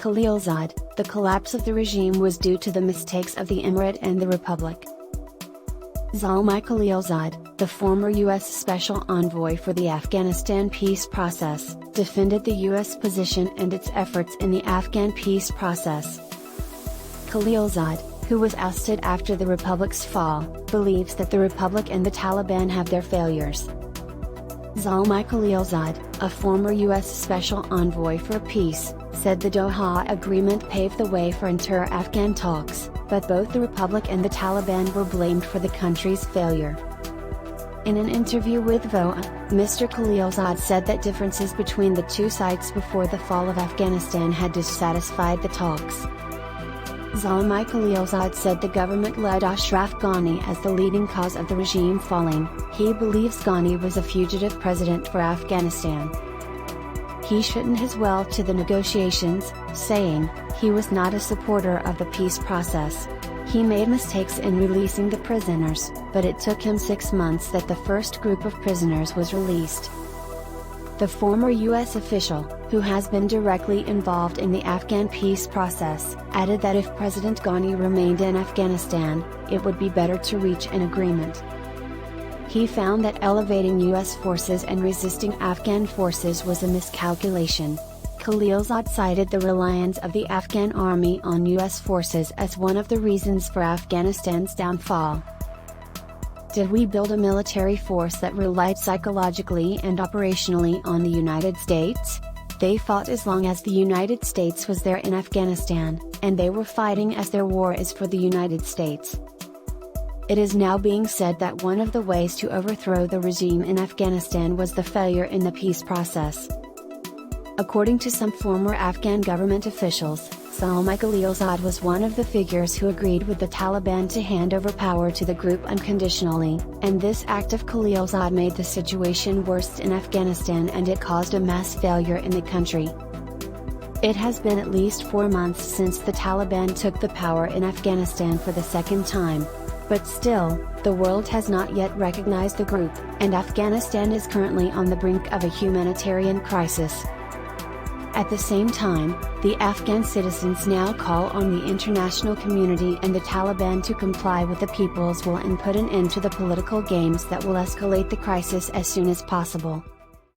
Khalilzad, the collapse of the regime was due to the mistakes of the Emirate and the Republic. Zalmai Khalilzad, the former U.S. Special Envoy for the Afghanistan peace process, defended the U.S. position and its efforts in the Afghan peace process. Khalilzad, who was ousted after the Republic's fall, believes that the Republic and the Taliban have their failures. Zalmai Khalilzad, a former U.S. Special Envoy for Peace, said the Doha agreement paved the way for inter-Afghan talks, but both the Republic and the Taliban were blamed for the country's failure. In an interview with VOA, Mr. Khalilzad said that differences between the two sides before the fall of Afghanistan had dissatisfied the talks. Zalmai Khalilzad said the government led Ashraf Ghani as the leading cause of the regime falling. He believes Ghani was a fugitive president for Afghanistan. He shouldn't his well to the negotiations, saying, he was not a supporter of the peace process. He made mistakes in releasing the prisoners, but it took him 6 months that the first group of prisoners was released. The former U.S. official, who has been directly involved in the Afghan peace process, added that if President Ghani remained in Afghanistan, it would be better to reach an agreement. He found that elevating U.S. forces and resisting Afghan forces was a miscalculation. Khalilzad cited the reliance of the Afghan army on U.S. forces as one of the reasons for Afghanistan's downfall. Did we build a military force that relied psychologically and operationally on the United States? They fought as long as the United States was there in Afghanistan, and they were fighting as their war is for the United States. It is now being said that one of the ways to overthrow the regime in Afghanistan was the failure in the peace process. According to some former Afghan government officials, Zalmai Khalilzad was one of the figures who agreed with the Taliban to hand over power to the group unconditionally, and this act of Khalilzad made the situation worse in Afghanistan and it caused a mass failure in the country. It has been at least 4 months since the Taliban took the power in Afghanistan for the second time. But still, the world has not yet recognized the group, and Afghanistan is currently on the brink of a humanitarian crisis. At the same time, the Afghan citizens now call on the international community and the Taliban to comply with the people's will and put an end to the political games that will escalate the crisis as soon as possible.